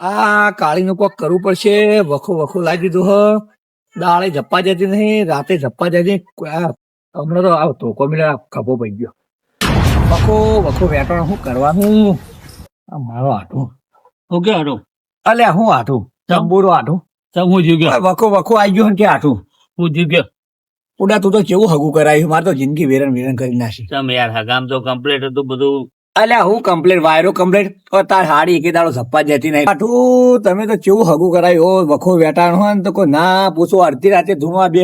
આ કાળીનું કોક કરવું પડશે. વખો વખો લાગી દીધું હ. દાળે જપ્પા જતી નહીં, રાતે જપ્પા જતી. હમણાં તો આવ ધોકો મિલા ખભો પડી ગયો. વખો વખો વેટણ શું કરવાનું? આ મારો આઠું હું કે હાડો અલ્યા હું આઠું ચંબુરો આઠું સબ હું જીવ ગયો વખો વખો આવી ગયો ને કે આઠું હું જીવ ગયો ઉડા તું તો કેવું હગું કરાયું? મારે તો જિંદગી વેરણ વેરણ કરી નાખી. તમે યાર હગામ તો કમ્પ્લીટ હતું બધું. અલ્યા હું કમ્પ્લેટ વાયરો કમ્પ્લેટ તાર હાડી એકે દાડો સપ્પા જતી નહીં. આઠું તમે તો કેવું હગું કરાયું? ઓ વખો વેટાણ હોય ને તો કોઈ ના પૂછો. અડધી રાતે ધૂણવા બે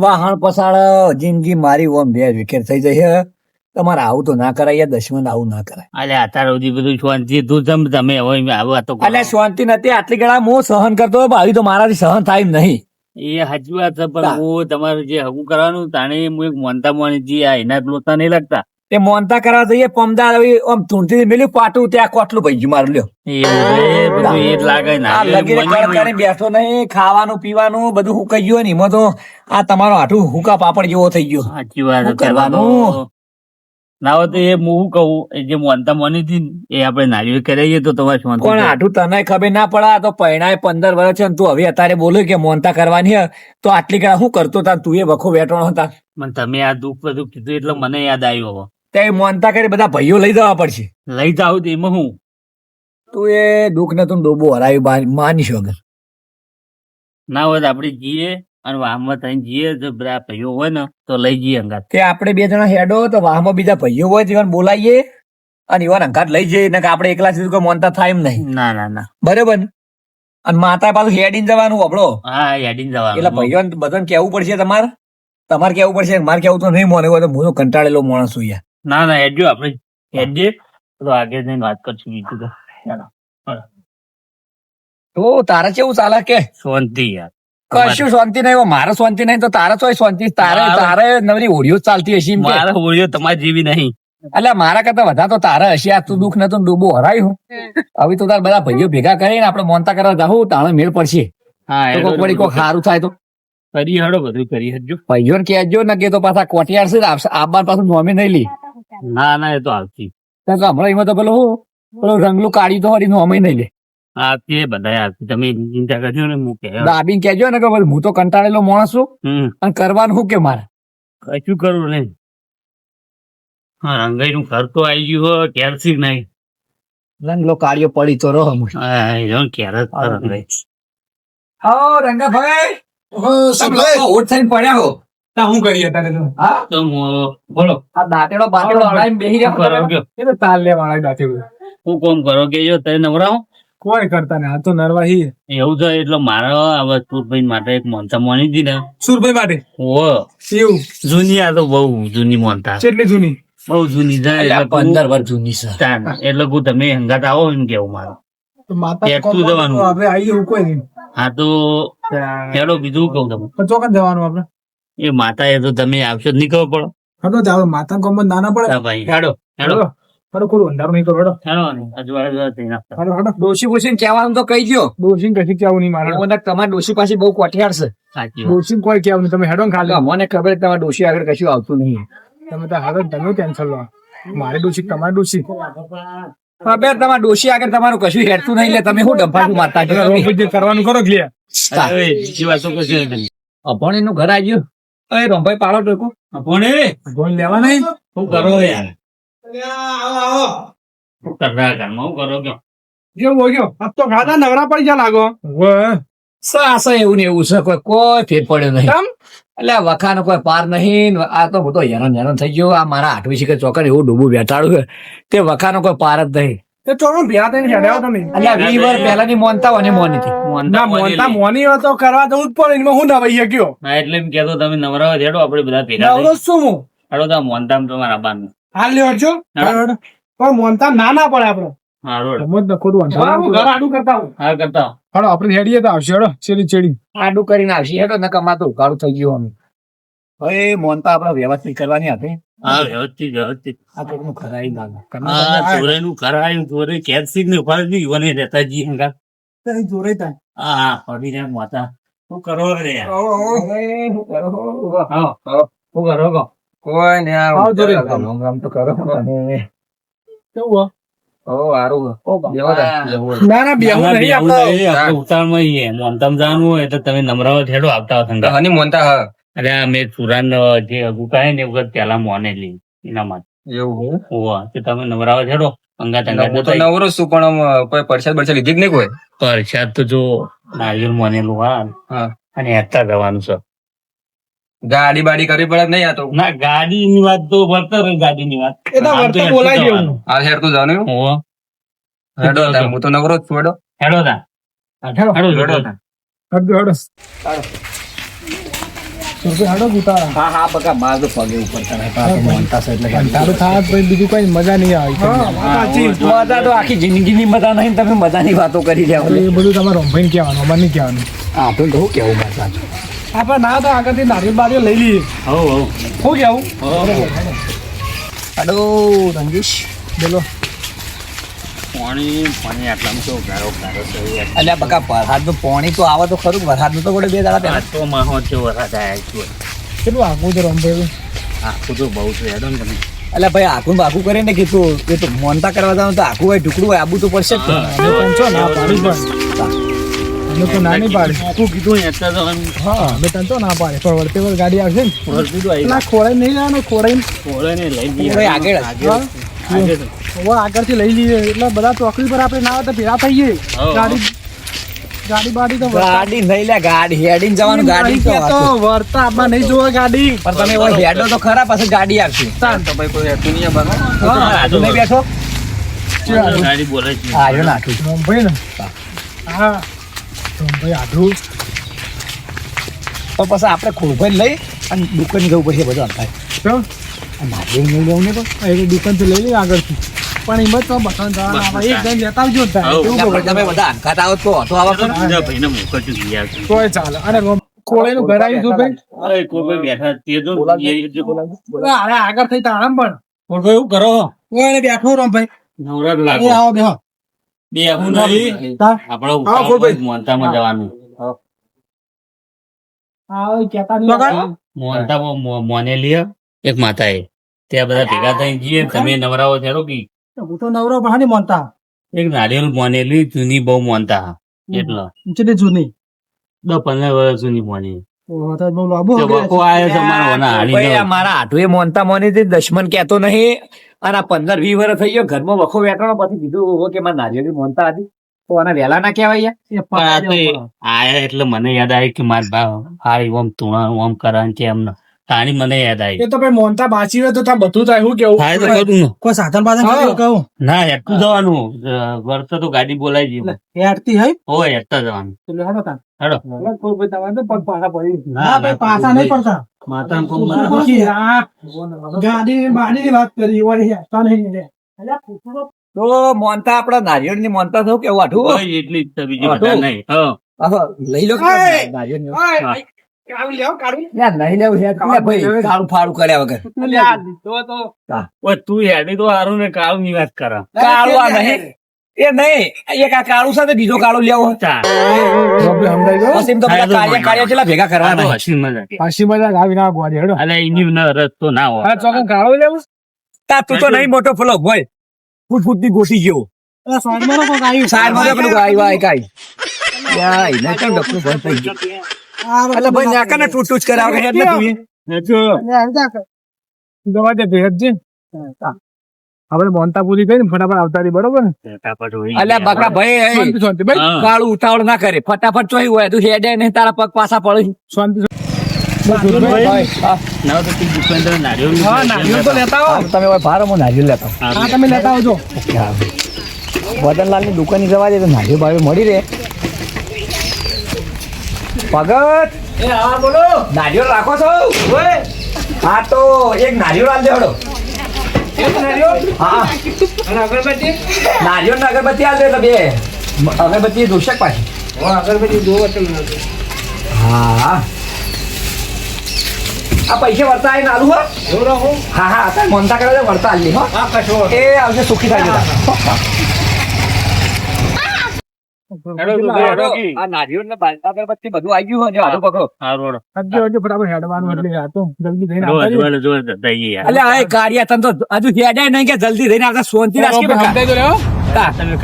વાહણ પસાડ જિંદગી મારી ઓમ બે વિકેર થઈ જાય. તમારે આવું તો ના કરાય, દશમન આવું ના કરાય. અલે અત્યાર સુધી બધું શાંતિ તું જમ તમે હવે આવું તો અલ્યા શાંતિ નથી. આટલી ગળા હું સહન કરતો હોય, આવી તો મારાથી સહન થાય એમ નહીં. એ સાચી વાત છે પણ હું તમારે જે હગું કરવાનું તાણે હું એક મોનતા મોની આ એના લોતા નહીં લાગતા તે મોનતા કરવા જઈએ પમદાર આમ ધૂણથી મેલ્યું પાટું ત્યાં કોટલું ભાઈ ગયું મારું લ્યો. એ બધું એ જ લાગે ને આ લગીને કડકારી બેઠો નહીં, ખાવાનું પીવાનું બધું હુકાઈ ગયું ને એમાં તો આ તમારો આઠું હુકા પાપડ જેવો થઈ ગયો. સાચી વાત શું કરવાનું? ના હોય તો એ હું કહું એ જે મોનતા મોની હતી ને, એ આપણે નારીઓ કરાવીએ તો તમારે શાંતિ પણ થાય. આઠું તને ખબર ના પડે. આ તો પૈણાય 15 વર્ષ છે ને તું હવે અત્યારે બોલ્યો કે મોનતા કરવાની હે, તો આટલી કડા શું કરતો તાર? તું એ વખો વેટણો હતા મને તમે આ દુઃખ બધું કીધું એટલે મને યાદ આવ્યું હવે તે મોનતા કરી બધા ભાઈઓ લઈ જવા પડશે. લઈ જાવ તો એમાં હું તું એ દુઃખ ને તું ડોબો હરાયું માનીશ વગર. ના હોય તો આપણે જઈએ અને વાહમાં થઈને જઈએ જો બધા ભાઈઓ હોય ને તો લઈ જઈએ અંગાત. કે આપણે બે જણા હેડો તો વાહમાં બીજા ભાઈઓ હોય તો બોલાવીએ અને એવા અંગાત લઈ જઈએ ને કે આપણે એકલા સીધું કોઈ મોનતા થાય એમ નહીં. ના ના ના બરાબર ને? અને માતા પાછું હેડીને જવાનું આપણો. હા યાદી એટલે જવાનું ભાઈઓ બધાને કેવું પડશે. તમારે કેવું પડશે. મારે કેવું તો નહીં મોને હોય તો હું તો કંટાળેલો માણસ છું યાર. ના ના હેડજો આપણે હેડજે તો આગળ જઈને વાત કરશું બીજું તો ચાલો. તો તારે કેવું ચાલે કે? શાંતિ યાર કશું શાંતિ નહીં. મારે શાંતિ નહીં તો તારે તો શાંતિ. તારે નવરી ઓળીઓ જ ચાલતી હશે એમ કે? મારા હોળીઓ તમારી જેવી નહીં. એટલે મારા કરતા વધારે તો તારે હશે. આ તું દુઃખ ને તું ડૂબો હરાયું. હવે તો તાર બધા ભાઈઓ ભેગા કરીને આપણે મોનતા કરવા જાઉં તાણે મેળ પડશે. હા તો કોક વળી કોક સારું થાય તો કરી હડો બધું કરી હડજો. ભાઈઓને કહેજો ને કે તો પાછા કોટિયાર છે આબાર પાછું નોમે નહીં લી. ના ના એ તો આવતી હમણાં એમાં તો પેલું રંગલું કાઢી તો વળી નોમે નહીં લે. આવતી એ બધા આવતી તમે ચિંતા કરજો ને હું કે દાબીને કહેજો ને કે ભાઈ હું તો કંટાળેલો માણસ છું અને કરવાનું શું કે મારે કશું કરવું નહીં. હા રંગાઈ નું ઘર તો આવી ગયું હોય ક્યારે શીખ નહીં. રંગલો કાઢ્યો પડી તો રહો. ક્યારે રંગાઈ હા રંગાભાઈ ઓટ થઈને પડ્યા હો. હું કરીએ તારે તો હા તો બોલો આ દાંતેડો બાંટેડો હલાઈને બેહી શું કરો રહ્યા. કયો એ તો તાલ લેવાના દાંતે હું કોમ કરો કે જો તને નવરાવો કોઈ કરતા ને આ તો નરવાહી એવું છે એટલે મારે હવે સુરભાઈ માટે એક મોનતા મોની હતી ને સુરભાઈ માટે ઓ એવું જૂની આ તો બહુ જૂની મોનતા કેટલી જૂની બહુ જૂની છે એટલે 15 વર્ષ જૂની છે. તાન. એટલે હું તમે હંગાત આવો એમ કેવું મારું. તો માતા એટલું કોમ જવાનું. આપણે આવીએ એવું કોઈ નહીં હા તો હેડો બીજું કહું તમે પણ ચોકન જવાનું આપણે એ માતા એ તો તમે આવશો જ નહીં ખબર પડો. હડો જાવ માતા કોમ નાના પડે હા ભાઈ હેડો હેડો હડો કોઈ અંધારું નહીં કરો હડો હેડો ને અજવાળે થઈ નાખતા. હડો હડો ડોશી બોશીને કહેવાનું તો કહી દો. ડોસીને કશી કેવું નહીં મારે એવું ના તમારી ડોશી પાસે બહુ કોઠિયાર છે. સાચી વાત. ડોસીને કોઈ કેવું નહીં તમે હેડો ને ખાલી મને ખબર છે તમારી ડોશી આગળ કશું આવતું નહીં. તમે તો હાલો તમે ટેન્શન લો મારી ડોસી તમારી ડોસી હવે તમારી ડોશી આગળ તમારું કશું હેરતું નહીં. એટલે તમે શું ડંફાનું મારતા છો? જે કરવાનું કરો ક્લિયર અરે, બીજી વાતો કશી નથી. અભણેનું ઘર આવી ગયું. અરે રોમભાઈ પાડો ટોકો. કોણે ગોળ લેવા નહીં શું કરો યાર શું કરતા ઘરમાં શું કરો કયો કેવું હોય ગયો આજ તો ખાધા નવરા પડી જા લાગો સાસા એવું ને એવું છે. કોઈ ફેર પડ્યો નહીં. તમ એટલે આ વખાનો કોઈ પાર નહીં. આ તો બધો હેરાન થઈ ગયો. આ મારા આઠમી શિખર ચોકર એવું ડૂબું બેઠાડું છે તે વખાનો કોઈ પાર જ નહીં. તે ચોરો ભેગા થઈને હેડ્યા તમે એટલે 20 વર્ષ પહેલાની મોનતા અને મોની હતી. ના મોનતા મોની હોય તો કરવા જવું જ પડે એમાં હું નવાઈ ગયો હા એટલે એમ કેતો તમે નવરા હેડો આપણે બધા ભેગા થઈ નવરો શું હું હેડો તો મોનતા તમારા બાનું હાલ લેવા છો પણ મોનતા ના ના પડે આપડે હા રોડ સમજ ન ખોટું ઘર આડું કરતા હું હા કરતા હડો આપણે હેડીએ તો આવશે હડો ચેડી ચેડી આડું કરીને આવશે હેડો ન કમાતો ઉકાળું થઈ ગયું અમે. હવે મોનતા આપડે વ્યવસ્થિત કરવાની હતી. હા વ્યવસ્થિત વ્યવસ્થિત આ કોકનું ખરાઈ લાગે. હા ચોરે નું કરાયું ચોરે કેદસિંહ ને ઉપાડી યુવાને રહેતા જી હંગા જોરે થાય હા હા પડી જાય માતા શું કરો રે યાર હવે શું કરો? હા શું કરો કહો? કોઈ ને આવો જોડે. ગમ તો કરો અને કેવું ના ના બેહું નહીં આપણે ઉતાવળમાં ઈ એમ મોનતામાં જવાનું હોય તો તમે નમરાવા હેડો આવતા હો સંગા. હની મોનતા હા અરે આ મેં સુરાન જે અગુકા હે ને એ વખત પેલા મોનેલી એના માટે એવું હોવા તો તમે નમરાવા હેડો અંગાત અંગાત હું તો જતા નવરો જ છું પણ આમ કોઈ પરસાદ બરસાદ લીધી જ નહીં કોઈ પરસાદ તો જો નારિયેળ મોનેલું હા હા અને હેતા જવાનું છે. ગાડી બાડી કરવી પડે કે નહીં આ તો ના ગાડીની વાત તો વર્તર ગાડીની વાત એ તો વર્તર બોલાઈ દેવું. હાલ હેર તું જાનું એવું? હોવા હેડો તાર, હું તો નવરો જ છું હેડો હેડો તા હેડો હેડો હેડો હેડો તાર. હેડો ગુતા હા હા બકા માર તો પગે ઉપર કરે પાછો મોનતા છે એટલે ગાડી તારું થાય પછી બીજું કઈ મજા નહીં આવે મજા તો આખી જિંદગીની મજા નહીં, તમે મજાની વાતો કરી રહ્યા એ બધું તમારે રંભાઈ કહેવાનું અમારે નહીં કહેવાનું. હા તો હું કેવું વાત સાચું. આપણે ના તો આગળથી નારિયેળ બારીઓ લઈ લઈએ. હો હો શું કેવું? હાલો રંગીશ બોલો. પાણી પાણી આટલામાં તો ગારો ગારો છે યાર. અલ્યા બકા વરસાદનું પાણી તો આવે તો ખરું, વરસાદનું તો ગોળે બે દાડા આ પહેલા તો માહો છે વરસાદ આયા છે. કેટલું આગું છે રંભાઈ? આખું તો બહુ છે હેડો ને તમે. અલ્યા ભાઈ આખું બાખું કરે ને કીધું એ તો મોનતા કરવા જવાનું તો આખું હોય ઢુકડું હોય આબુ તો પડશે જ. અમે તને ના પાડી પણ અમે તો ના નહીં પાડી. આખું કીધું હેતા જવાનું. હા અમે તને તો ના પાડે પણ વળતે વળ ગાડી આવશે ને વરસાદ તો આવી ના ખોળાઈ નહીં જવાનું ખોળાઈ ઓળે ને લઈ જઈએ. ભાઈ આગળ જ. આગળ આગળથી લઈ લઈએ એટલે બધા ચોકડી પર આપણે ના હોય તો ભેગા થઈએ. હા. ગાડી બાડી તો ગાડી નહીં લે ગાડી હેડીને જવાનું ગાડી તો વળતા આમાં નહીં જોવે ગાડી. પણ તમે ઓય હેડો તો ખરા પાછળ ગાડી આવશે. તો ભાઈ કોઈ હેતું નહીં બનો હા આજુ નહીં બેઠો ગાડી બોલે છે. હા આવ્યો નાખી રંભાઈ ને હા રંભાઈ આઢું તો પછી આપણે ખોળભાઈ લઈ અને દુકાન જવું પછી બધું થાય. શું? નારિયેળ નહીં લેવું ને પણ એ દુકાનથી લઈ લઈએ આગળથી પણ એમાં તો બધાને જવાનું આવે. એક જણ લેતા આવજો ને તારે. હા. કેવું એટલે ખબર? તમે બધા અંકાત આવો તો હતો આવા ખરા? બીજા ભાઈને મોકલજો ગયા છે. તોય ચાલે અને ખોળાઈનું ઘર આવી ગયું ભાઈ. અરે કોઈ કોઈ બેઠા તે જો અરે આગળ થઈ તારામ પણ એવું કરો કોઈ એને બેઠો રંભાઈ. નવરાત એ લાગો આવો બેહો. બે હું નહીં તાર આપડે હા, કોઈ મોનતામાં જવાનું. આવો કહેતા નહીં. મોનતામાં મોને લે એક માતાએ ત્યાં બધા ભેગા થઈ જઈએ તમે નવરાવો થયો કે હું તો નવરો પણ હાની માનતા એક નારિયેળ મોનેલી જૂની બહુ મોનતા એટલે ઊંચી જૂની 10-15 વર્ષ જૂની મોની ઓહો, તો બહુ લાંબુ તે હશે. વખો આયો તમારો ઓના હારી ભાઈ, આ ગયો. મારા આઠુએ મોનતા મોની થી દશમન કહેતો નહીં અને આ 15-20 વર્ષ થઈ ગયો ઘરમાં વખો વેટાણો પછી કીધું ઓહો કે મારા નારિયેળ મોનતા હતી તો આના વહેલા ના કહેવાય યાર. એ પણ આ તો આયા એટલે મને યાદ આવી કે મારા બા હારી ઓમ તુણા ઓમ કરાન છે એમને તાણી મને યાદ આવી એ તો ભાઈ મોનતા બાચી હોય તો ત્યાં બધું થાય શું કેવું થાય તો કરું ને. કોઈ સાધન બાધન કર્યું કહું ના હેઠું જવાનું વર્ત તો ગાડી બોલાવી જઈએ હેડતી હઈ હોય હેઠતા જવાનું એટલે હેડો તાન. હેડો કોઈ ભાઈ તમારે તો પગ પાછા પડી ના, ના ભાઈ પાછા નહીં પડતા માતાને કોમ પછી આ ગાડી બાડીની વાત કરી ઓરી હેડતા નહીં રે. તો મોનતા આપડા નારિયેળ ની મોનતા થયું કેવું આઠું હોય એટલી જ છે, બીજી બધા નહીં. હા. આહો, લઈ લો કે ઓય! નારિયેળની. ઓય, કાઢી લેવો, કાઢી. યાર, નહીં લેવું છે એટલે ભાઈ કાળું ફાળું કર્યા વગર લ્યા, લીધો તો. ઓય તું હેડી તો હારું ને કાળું ની વાત કરા કાળું આ નહીં એ નહીં એક આ કાળું સાથે બીજો કાળું લેવો ચા બાપરે, સમજાઈ ગયો? પછી એમ તો બધા કાર્ય કાર્ય ચેલા ભેગા કરવાના છે. હસી મજાક. હાસી મજાક આવી ના ગોળી, હેડો. અલે એની ન રસ્તો ના હોય હા, ચોકન કાળો લેવું? તા તું તો નહીં મોટો ફલો ભાઈ ફૂટ ની ગોટી જેવો અલા, સાંજમાં કોક આવ્યું. સાર માં પેલું ગાય વાય કાઈ યાર એને કેમ ડબલું બંધ થઈ ગયું આ એટલે ભાઈ નાકા ને ટૂટ ટૂટ કરાવે એટલે તું એ. લે, જા. દવા દે ભેજ છે. આપણે મોનતા પૂરી કરી ને ફટાફટ આવતા રહી, બરોબર ને? ફટાફટ હોય અલ્યા બકા ભાઈ એ શાંતિ શાંતિ ભાઈ, હા. કાળું ઉતાવળ ના કરે ફટાફટ ચોઈ હોય તું હેડે નહીં તારા પગ પાછા પડે શાંતિ ભાઈ, હા. ના તો તું દુકાનદાર નારિયેળ હા, નારિયેળ તો લેતા આવો. હા, તમે ભાઈ ભારો હું નારિયેળ લેતો હા, તમે લેતા આવજો. વદનલાલ ની દુકાને જવા દે તો નારિયેળ બારિયેળ મળી રહે ભગત નારિયેળ રાખો છો ઓય? હા તો એક નારિયેળ આલ દેવડો હા નારિયેળ ને અગરબત્તી આલ દે એટલે બે અગરબત્તી દોષક પાછી હા આ પૈસા વર્તા આવીને આલુ હો હા હા અત્યારે મનતા કરે તો વર્તા આલી હો એ આવશે સુખી થાય આ નારિયેળ ને અગરબત્તી બધું આવી ગયું હોય હાડું પકડો હારું હજી હજી ફટાફટ હેડવાનું એટલે આ તો જલ્દી થઈને રોજ આવતા રહી. રોજ રોજ દઈએ યાર અલ્યા આ કારિયા તને તો હજુ હેડે નહીં કે જલ્દી થઈને આવતા શાંતિ રાખી બકા. સમજાઈ તો લેવો. તમે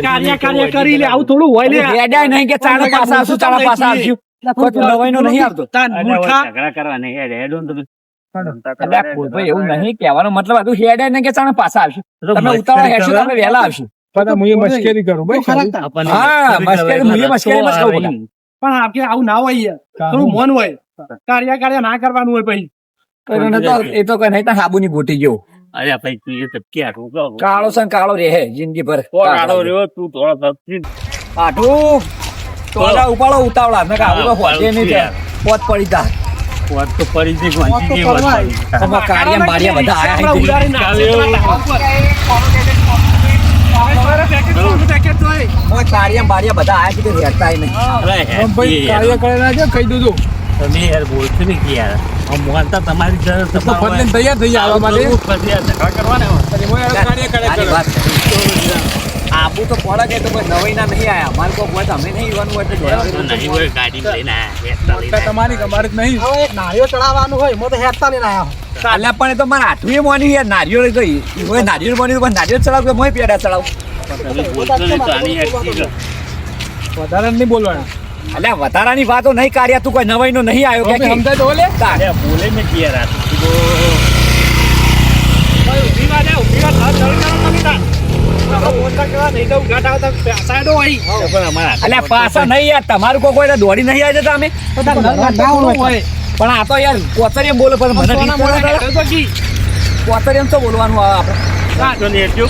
કાર્ય કરી લે આવું થોડું હોય લે હેડાય નહીં કે ચાણા પાછા આવશું, ચાણા પાછા આવશું. કોઈ તું નવાઈનો નહીં આવતો. ઝઘડા કરવા નહીં યાર, હેડો ને તમે. અલ્યા ફૂલભાઈ, એવું નહીં કહેવાનો મતલબ હતું હેડાય નહીં કે ચાણા પાછા આવશું. તમે ઉતાવળા હેડશો તો અમે વહેલા આવશું. પણ હું મશ્કરી કરું ભાઈ હા, મશ્કરી મસ્કરીમાં જ કહું બધા. પણ આપણે આવું ના હોય યાર. થોડું મન હોય કાર્ય ના કરવાનું હોય પછી કર્યો નતો, એ તો કઈ નહીં, સાબુની બોટી જેવું અરે ભાઈ તું એ તબકી આટલું કહો. કાળો છે ને કાળો રહે જિંદગી ભર. કાળો રહ્યો તું થોડો તપકી. આટલું તોડા ઉપાડો ઉતાવળા ને આવું તો હોજે નહીં થાય. પોત પડી તા વાત તો પડી છે, વાંચી ગઈ વાત પડી. આમાં કાળિયા બાળિયા બધા આયા અહીં ઓય કાળિયા બાળિયા બધા આયા છે કે હેડતાય નહીં. અરે હેડ ભાઈ યાર. કાર્ય કરે ના છે કહી દીધું તમે યાર બોલશો ને કે યાર આમ મોનતા તમારી જરૂર ફરજન તૈયાર થઈ જાય આવવા માટે પછી યાર ઝઘડા કરવાના હોય. અને હું યાર કાર્ય કરે આની વાત આબુ તો પડે છે તો કોઈ નવાઈ ના નહીં આયા. અમારે કોઈ હોય તો અમે નહીં ઈવાનું હોય તો તો નહીં હોય ગાડી લઈને આયા, હેડતા લઈને આયા. તમારી અમારે જ નહીં નાળિયો ચડાવવાનું હોય હું તો હેરતા લઈને આવ્યો અલ્યા પણ એ તો મારા હાથું મોની યાર નારિયેળ ગઈ હોય, નારિયેળ મોની પણ નારિયેળ ચડાવ કે મોય પેડા ચડાવ. તમે બોલશો ને તો આની હેડતી ગયો. વધારે નહીં બોલવાનું અલ્યા વધારાની વાતો નહીં કાઢ્યા, તું કોઈ નવાઈનો નહીં આવ્યો કે સમજાય તો લે અરે બોલે ને કે યાર આ તો પણ અમારા અલ્યા પાછા નહીં યાર, તમારું કોઈ કોઈ દોડી નહીં આવી જતા અમે. પણ આ તો યાર કોતરિયમ બોલે પણ મને ઠીક પડે. કોતરિયમ તો બોલવાનું આવે આપણે. તો ને હેડજો.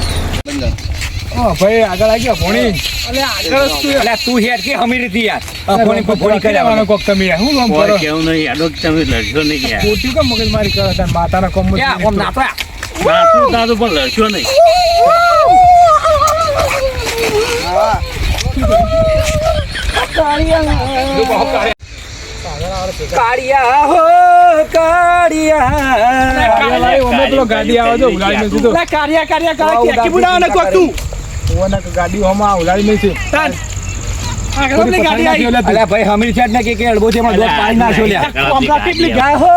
ભાઈ આગળ આવી ગયા ભોણી અલ્યા તું હેર કે હમી રીતી યાર ફોણી ફોણી કર્યા કોક તમે યાર. હું કામ કોઈ કરો કેવું નહીં, આડો કે તમે લડશો નહીં કે યાર. ખોટી કેમ મગજ મારી કરે તાર માતાના કોમ યાર ઓમ નાતો નાતું તાતું પણ લડશો નહીં. કાળિયા હો કાળિયા પેલો ગાડી આવે તો ઉલાડી નથી તો ગાડી હોમાં ઉલાડી નથી અલ્યા ભાઈ હમી છે ને કે અડબો છે એમાં દોઢ પાણી નાખ્યો લ્યા. કાળિયા હો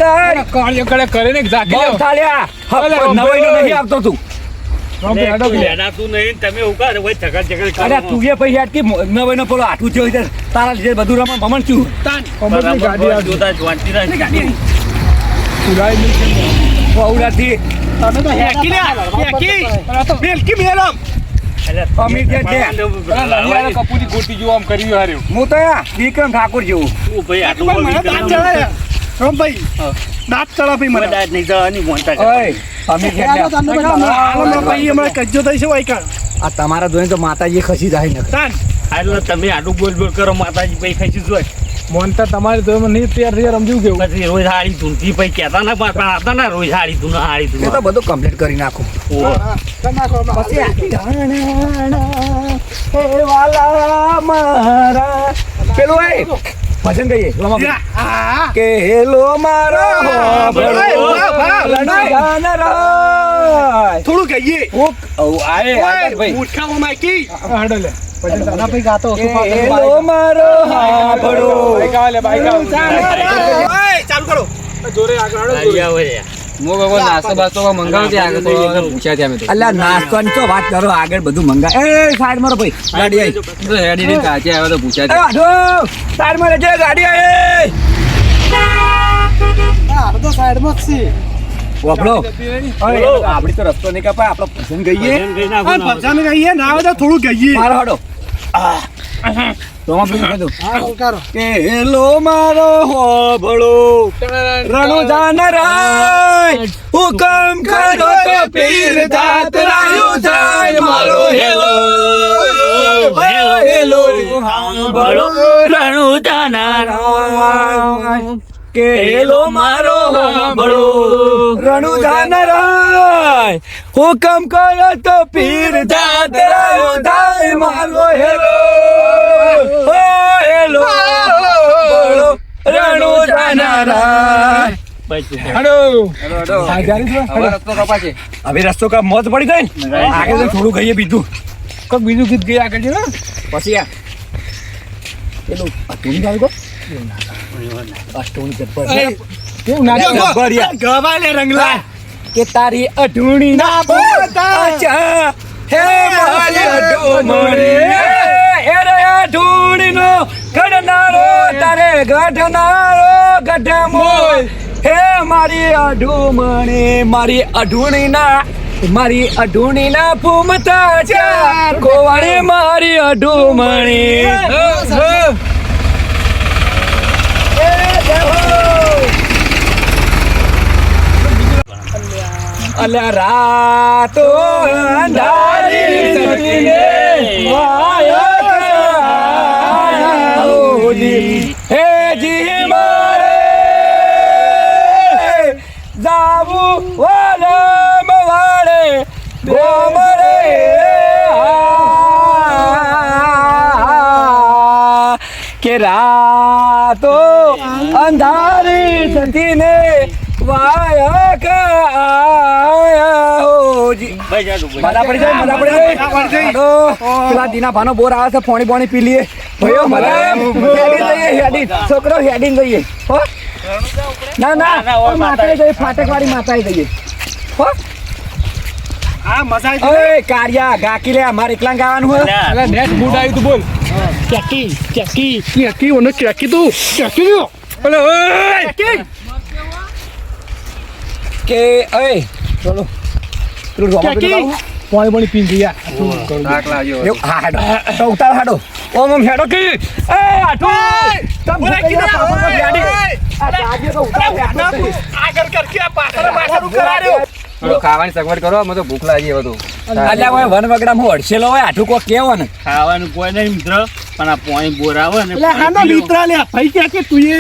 કાળિયા કાળિયો કડે કરે ને ઝાકી બહુ કાળિયા નવાઈનો નહીં આવતો તું. લડાતું નહીં, તમે ઉકાર હોય ઝઘડ ઝઘડ અરે તું એ પછી યાર કે નવાઈનો પેલો હાથું છે હોય તારા લીધે બધું રમણ ભમણ છું. ગાડી આવે જોતા જ વાંચી રહ્યા. ઉલાડી નથી બહુડાથી અમીર છે તે. કપૂરી ગોટી જો આમ કરી હાર્યો હું તો યાર વિક્રમ ઠાકોર જેવું. ભાઈ આટલું બોલી મને દાદ નહીં જવાની મોનતા કરે. ઓય અમીર છે તે. આ તમારા જોઈને તો માતાજી ખસી જાય ને. એટલે તમે આટલું બોલ બોલ કરો, માતાજી પૈ ખસી જોઈ. મોનતા તમારી તો નહીં તૈયાર થઈ રમજ્યું કેવું પછી રોજ હાડી ધૂનથી પૈ કહેતા ના પાછા આવતા ના રોજ હાડી ધૂન હાડી એ તો ધૂન. બધું કમ્પ્લીટ કરી નાખું. પછી આખી હે વાલા મારા પેલું એ ભજન કહીએ કે હેલો મારો થોડું કહીએ ભાઈ હાડો લે પછી તારા ભાઈ ગાતો કે હેલો મારો હાંભળો. બાઈક આવે લે બાઈક આવે ચાલુ કરો જોરે આગળ હાડો હાડી આવે યાર. હું કહું નાસ્તો બાસ્તો મંગાવું ત્યાં આગળ તો પૂછ્યા ત્યાં મેં અલ્યા નાસ્તોની તો વાત કરો, આગળ બધું મંગા. એ સાઈડ મારો ભાઈ ગાડી આવી. તો હેડી ને કાચે આવ્યો તો પૂછ્યા એ વાંધો સાઈડ માં રહેજે, ગાડી આવી. તો સાઈડમાં જ છે વાપરો આપડી તો રસ્તો નહીં કપાય, આપડે પસંદ ગઈએ ભજન કરી નાખો ને. થોડું કહીએ મારો હડો તો કીધું હા કરો કે હેલો મારો હોબળો રણુ જાનરાય હુકમ કરો તો પીર દાત રાયું જાય મારો હેલો હેલો હાંભળો રણુ જાનરાય. કે હેલો મારો હોબળો રણુ જાનરાય હુકમ કરો તો પીર દાત રાયું જાય મારો હેલો હેલો બોલો રણુ જાનરાય. પછી હાડો હવે રસ્તો કપાશે. હવે રસ્તો કા મોત પડી જાય ને આગળ તો થોડું કહીએ બીજું કોક બીજું ગીત ગયા આગળ છે ને પછી આ પેલું અટુણી ગાયું કો અટુણી જબ્બર કેવું ના જબ્બર યાર ગવાલે રંગલા કે તારી અઢૂણી ના બોલતા ચા હે મારી અઢુમણી એ રે અઢુણીનો ઘડનારો તારે ગઢનારો ગઢમો હે મારી અઢુણીના ફૂમતા ચાર કોવાણી મારી અઢુમણી અલ્યા રાતો અંધારી સતીને હે જી મારે જાવું વાલે મવાડે ગોમરે કે રાતો અંધારી સતીને વાયક આયા હોજી મજા પડી જાય હાડો, પેલા દીના ભાનો બોર આવે છે પોણી પોણી પી લઈએ ભયો હેડી છોકરો હેડી જઈએ હો ના માતાએ જઈએ ફાટક વાળી માતાએ જઈએ હો હા મજા ઓય કારિયા ગાકી લે અમારે એકલા ગાવાનું હોય અલા નેટ મૂડ આવ્યું તું બોલ ચેકી ઓનો ચેકી તું ચેકી લ્યો અલે ઓય કે ઓય ચલો પેલું રોમા પેલું પાણી પીન ગયા થાક લાગ્યો. હા હાડો તો ઉતાર હાડો ઓમ હેડો કે એ આઠો તમ આગળ કર કે પાછળ પાછળ કરાડ્યો થોડું ખાવાની સગવડ કરો, મને તો ભૂખ લાગી હવે તો. અલ્યા ઓય વન વગડામાં હડસેલો હોય આઠું કો કેવો ને ખાવાનું કોઈ નહીં મિત્ર, પણ આ પાણી બોર આવે ને એટલે હાનો મિત્ર લે ભાઈ કે તું એ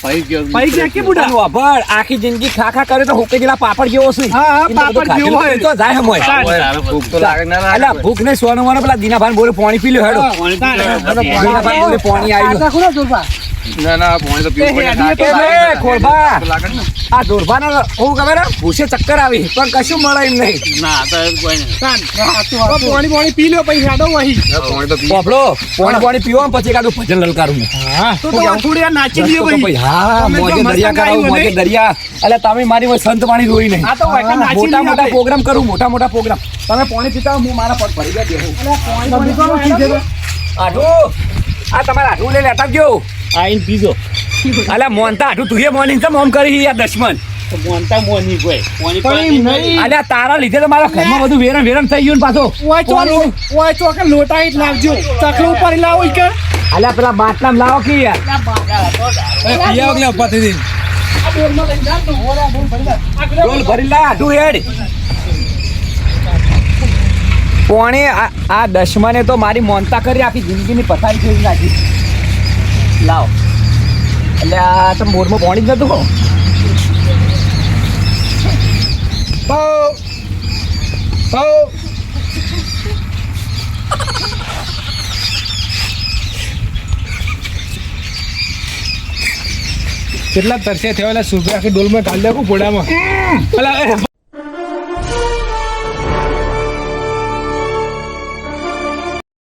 ભાઈ ગયો ભાઈ કે બુડા આનું અભળ આખી જિંદગી ખા કરે તો હુકે જેલા પાપડ જેવો છે હા, એને બધું પાપડ જેવો ખાધેલું હોય. તો જાય હમ હોય તારે ભૂખ તો લાગે ના લાગે? અલ્યા ભૂખ ને સોનું મને પેલા દીના ભાન બોલે પાણી પી લ્યો હેડો પાણી દીના ભાન બોલે પાણી આવ્યું ખૂણો જોરબા ના પાણી તો પીવું પડે. થાક એ તો બે લાગે. ખોરબા તો લાગે ને. આ દોરબાના હું ખબર હે? ભૂસે ચક્કર આવી પણ કશું મળે એમ નહીં ના તો કોઈ નહીં. પાણી પી લ્યો પછી હેડો વહી હવે પાણી તો પી. પોપડો પાણી પીવો ને પછી કાઢું ભજન લલકારું હું. તો થોડી વાર નાચી તો લ્યો ભાઈ, ભાઈ હા તમે મોજે જો દરિયા મસ્ત કરાવું ગાયું મોજે નહીં? દરિયા એટલે તમે મારી કોઈ સંત વાણી રોઈ નહીં આ તો વાયકા નાચી મોટા લઈએ મોટા આપણે. પ્રોગ્રામ કરું મોટા પ્રોગ્રામ તમે પાણી પીતા હો, હું મારા પગ ભરી ગયા દેવું આઢું આ તમારા આઢું લઈ લેતા જો આઈને પીજો અલ્યા મોનતા આઢું તું એ મોની છે મોમ કરી યાર દશમન તો મોનતા મોની કોઈ પાણી પણ પાણી નહીં. અલ્યા તારા લીધે તો મારા ઘરમાં બધું વેરણ થઈ ગયું ને પાછો ઓય ચોકે લોટા ઈટ લાવજો ચકલું ઉપર લાવો ઈ કે અલ્યા પેલા બાટલામ લાવો કે યાર ડોલ ભરી લા આઢું હેડ પોણે આ દશમને તો મારી મોનતા કરી આખી જિંદગીની પથારી ફેરી નાખી લાવ એટલે આ તમે બોરમાં પોણી જ નતું હો કેટલા તરસે થયો એટલે સુભે આખી ડોલમાં કાઢી નાખું ઘોડામાં